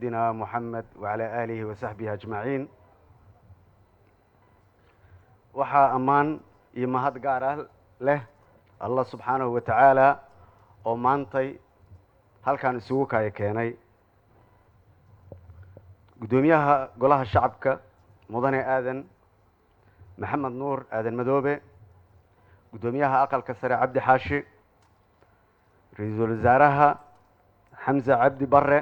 سيدنا محمد وعلى آله وصحبه أجمعين. waxaa ammaan iyo mahad gaar ah leh Allah subxaanahu wa tacaala oo maantay halkan isugu keenay gudoomiyaha golaha shacabka mudane aadan maxamed nuur aadan madoobe, gudoomiyaha aqalka sare cabdi xaashi, ra'iisul wasaaraha xamse cabdi barre,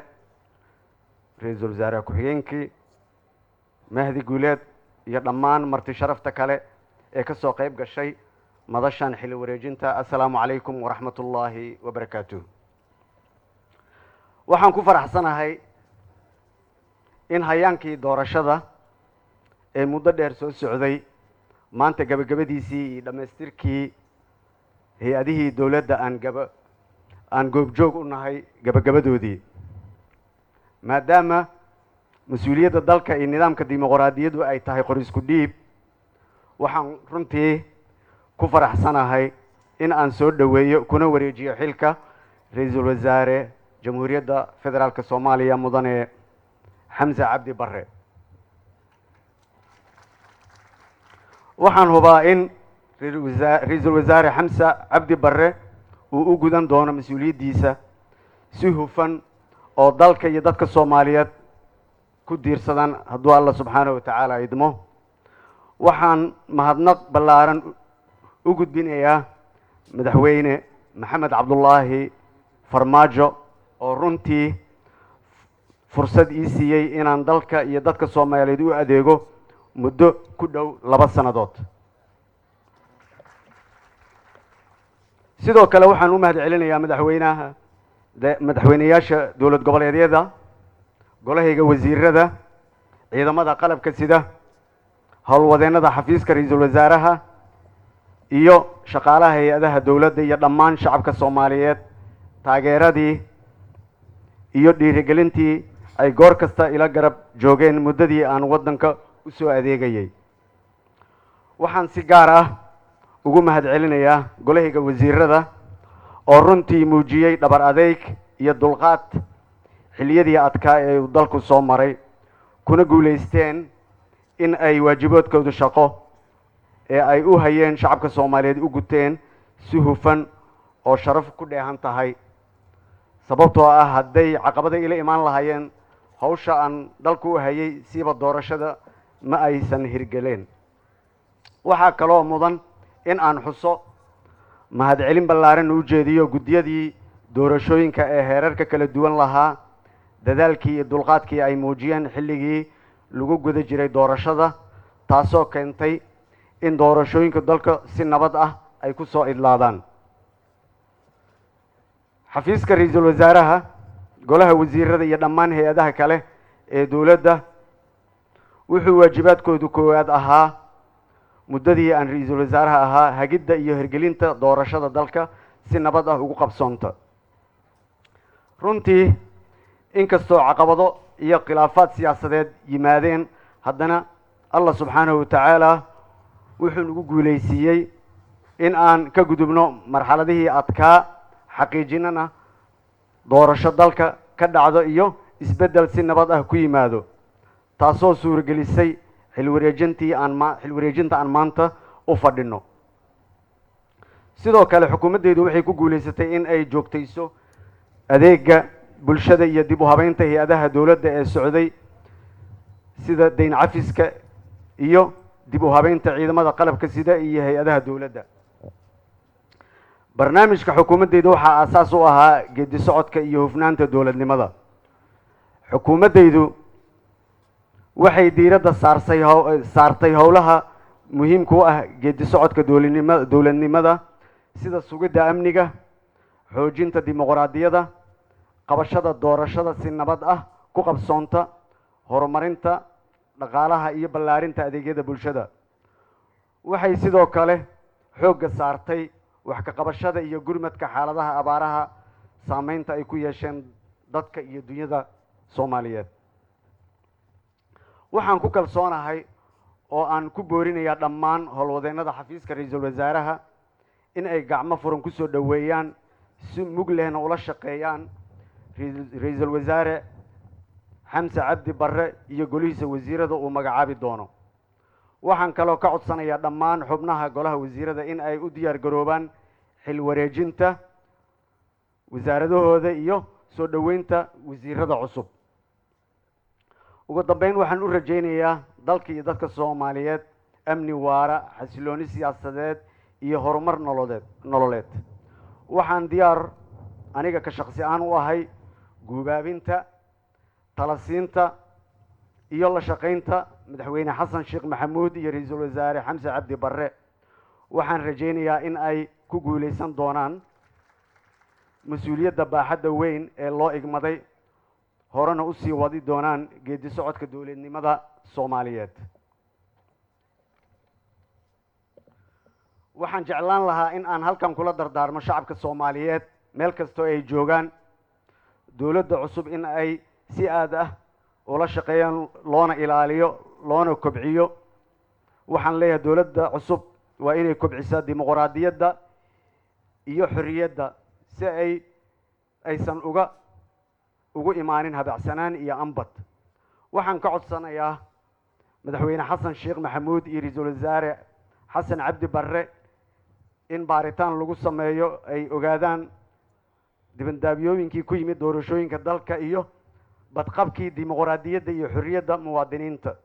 ra'iisul wasaare ku-xigeenkii mahdi guuleed iyo dhammaan marti sharafta kale ee ka soo qayb gashay madashan xilli wareejinta. assalaamu calaykum waraxmatullaahi wabarakaatuh. waxaan ku faraxsanahay in hayaankii doorashada ee muddo dheer soo socday maanta gabagabadiisii iyo dhammaystirkii hay-adihii dowladda aan goobjoog u nahay gabagabadoodii, maadaama mas-uuliyadda dalka iyo nidaamka dimuqraadiyaddu ay tahay qor isku dhiib. waxaan runtii ku faraxsanahay in aan soo dhoweeyo kuna wareejiyo xilka ra-iisul wasaare jamhuuriyadda federaalka soomaaliya mudane xamse cabdi barre. waxaan hubaa in ra-iisul wasaare xamse cabdi barre uu u gudan doono mas-uuliyaddiisa si hufan oo dalka iyo dadka soomaaliyeed ku diirsadan hadduu alla subxaanahu wa tacaala idmo. waxaan mahadnaq ballaaran u gudbinayaa madaxweyne maxamed cabdullaahi farmaajo oo runtii fursad ii siiyey inaan dalka iyo dadka soomaaliyeed u adeego muddo ku dhow 2 sannadood. sidoo kale waxaan u mahad celinayaa madaxweynayaasha dowlad goboleedyada, golahayga wasiirada, ciidamada qalabka sida, howlwadeennada xafiiska ra-iisul wasaaraha iyo shaqaalaha hay-adaha dowladda iyo dhammaan shacabka soomaaliyeed taageeradii iyo dhiirigelintii ay goor kasta ila garab joogeen muddadii aan waddanka u soo adeegayay. waxaan si gaar ah ugu mahad celinayaa golahayga wasiirada oo runtii muujiyey dhabar adeyg iyo dulqaad xilliyadii adkaa ee uu dalku soo maray, kuna guulaysteen in ay waajibaadkooda shaqo ee ay u hayeen shacabka soomaaliyeed u guteen si hufan oo sharaf ku dheehan tahay. sababtoo ah hadday caqabada ila imaan lahaayeen hawsha aan dalku u hayay siiba doorashada ma aysan hirgeleen. waxaa kaloo mudan in aan xuso mahadcelin ballaaran u jeediyo guddiyadii doorashooyinka ee heerarka kala duwan lahaa, dadaalkii iyo dulqaadkii ay muujiyeen xilligii lagu guda jiray doorashada, taasoo keentay in doorashooyinka dalka si nabad ah ay ku soo idlaadaan. xafiiska ra-iisul wasaaraha, golaha wasiirada iyo dhammaan hay-adaha kale ee dowladda wuxuu waajibaadkoodu koowaad ahaa muddadii aan ra-iisul wasaaraha ahaa hagidda iyo hirgelinta doorashada dalka si nabad ah ugu qabsoonta. runtii inkastoo caqabado iyo khilaafaad siyaasadeed yimaadeen, haddana allah subxaanahu wa tacaala wuxuu nagu guulaysiiyey in aan ka gudubno marxaladihii adkaa, xaqiijinana doorasho dalka ka dhacdo iyo isbeddel si nabad ah ku yimaado, taasoo suuragelisay xilwareejinta aan maanta u fadhino. sidoo kale xukuumaddeedu waxay ku guulaysatay in ay joogtayso adeega bulshada iyo dib u habeynta hay-adaha dowladda ee socday, sida dayn cafiska iyo dib u habeynta ciidamada qalabka sida iyo hay-adaha dowladda. barnaamijka xukuumaddeyda waxaa aasaas u ahaa geedi socodka iyo hufnaanta dowladnimada. xukuumaddeydu waxay diiradda saartay howlaha muhiimka u ah geedi socodka dowladnimada sida sugidda amniga, xoojinta dimuqraadiyadda, qabashada doorashada si nabad ah ku qabsoonta, horumarinta dhaqaalaha iyo ballaarinta adeegyada bulshada. waxay sidoo kale xoogga saartay wax ka qabashada iyo gurmadka xaaladaha abaaraha saameynta ay ku yeesheen dadka iyo dunyada soomaaliyeed. waxaan ku kalsoonahay oo aan ku boorinayaa dhammaan howlwadeennada xafiiska ra-iisul wasaaraha in ay gacmo furan ku soo dhoweeyaan, si mug lehna ula shaqeeyaan ra-iisul wasaare xamse cabdi barre iyo golihiisa wasiirada uu magacaabi doono. waxaan kaloo ka codsanayaa dhammaan xubnaha golaha wasiirada in ay u diyaar garoobaan xil wareejinta wasaaradahooda iyo soo dhoweynta wasiirada cusub. ugu dambeyn waxaan u rajaynayaa dalka iyo dadka Soomaaliyeed amni waara, xasilooni siyaasadeed iyo horumar nololeed. waxaan diyaar aniga ka shaqsi ahaan u ahay guubaabinta, talasiinta iyo la shaqaynta madaxweyne xasan sheekh maxamuud iyo ra'iisul wasaare xamse cabdi barre. waxaan rajaynayaa in ay ku guuleysan doonaan mas-uuliyadda baaxadda weyn ee loo igmaday, horena u sii wadi doonaan geedi socodka dowladnimada Soomaaliyeed. waxaan jeclaan lahaa in aan halkan kula dardaarmo shacabka Soomaaliyeed meel kastoo ay joogaan, dowladda cusub in ay si aad ah ula shaqeeyaan, loona ilaaliyo, loona kobciyo. waxaan leeyahay dowladda cusub waa inay kobcisaa dimuqraadiyadda iyo xorriyadda si aysan ugu imaanin habacsanaan iyo ambad. waxaan ka codsanayaa madaxweyne xasan sheekh maxamuud iyo ra'iisul wasaare xasan cabdi barre in baaritaan lagu sameeyo, ay ogaadaan dibandaabyooyinkii ku yimid doorashooyinka dalka iyo badqabkii dimuqraadiyadda iyo xorriyadda muwaadiniinta,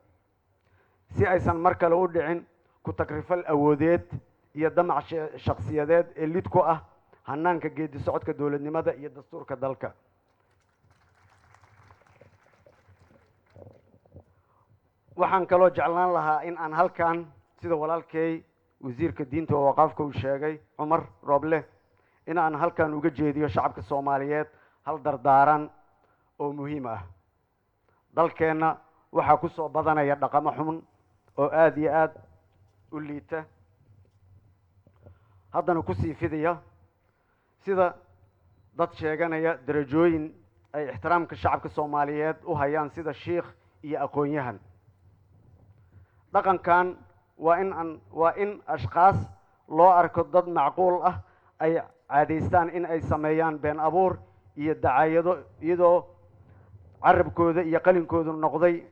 si aysan mar kale u dhicin ku takrifal awoodeed iyo damac shakhsiyadeed ee lid ku ah hanaanka geedi socodka dowladnimada iyo dastuurka dalka. waxaan kaloo jeclaan lahaa in aan halkan sida walaalkay wasiirka diinta oo waqaafka uu sheegay Cumar Rooble, in aan halkan uga jeediyo shacabka Soomaaliyeed hal dardaaran oo muhiim ah. dalkeenna waxaa ku soo badanaya dhaqamo xun oo aad iyo aad u liita, haddana ku sii fidaya, sida dad sheeganaya darajooyin ay ixtiraamka shacabka Soomaaliyeed u hayaan sida shiikh iyo aqoon-yahan. dhaqankan waa in ashqaas loo arko dad macquul ah ay caadaystaan in ay sameeyaan been abuur iyo dacaayado, iyadoo carabkooda iyo qalinkoodu noqday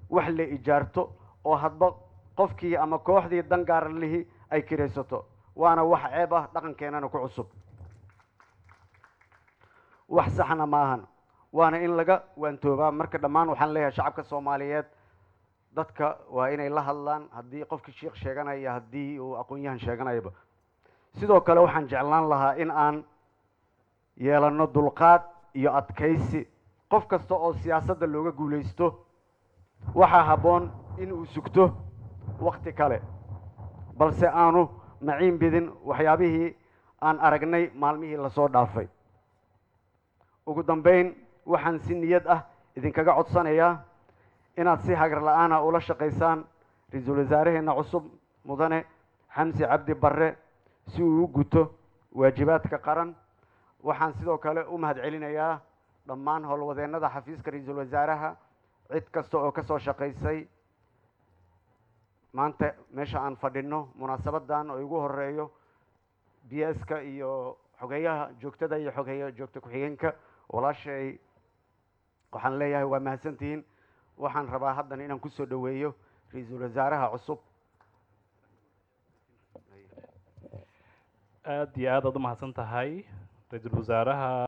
wax la ijaarto oo hadba qofkii ama kooxdii dan gaar lihi ay kiraysato. waana wax ceeb ah, dhaqankeenana ku cusub, wax saxna maahan, waana in laga waantoobaa. marka dhammaan waxaan leeyahay shacabka Soomaaliyeed, dadka waa inay la hadlaan haddii qofkii shiikh sheeganaya, haddii uu aqoon-yahan sheeganayaba. sidoo kale waxaan jeclaan lahaa in aan yeelano dulqaad iyo adkaysi. qof kasta oo siyaasadda looga guulaysto waxaa habboon in uu sugto waqti kale, balse aanu maciin bidin waxyaabihii aan aragnay maalmihii lasoo dhaafay. ugu dambeyn waxaan si niyad ah idinkaga codsanayaa inaad si hagar la-aana ula shaqaysaan ra'iisul wasaaraheena cusub mudane xamse cabdi barre si uu u guto waajibaadka qaran. waxaan sidoo kale u mahadcelinayaa dhammaan howlwadeennada xafiiska ra'iisul wasaaraha, cid kasta oo ka soo shaqaysay maanta meesha aan fadhino munaasabadan oo igu horeeyo BS-ka iyo xogeeyaha joogtada iyo xogeeyaha joogta ku-xigeenka walaashay. waxaan leeyahay waa mahadsantihiin. waxaan rabaa haddana inaan ku soo dhoweeyo ra'iisul wasaaraha cusub. aad iyo aad u mahadsan tahay ra'iisul wasaaraha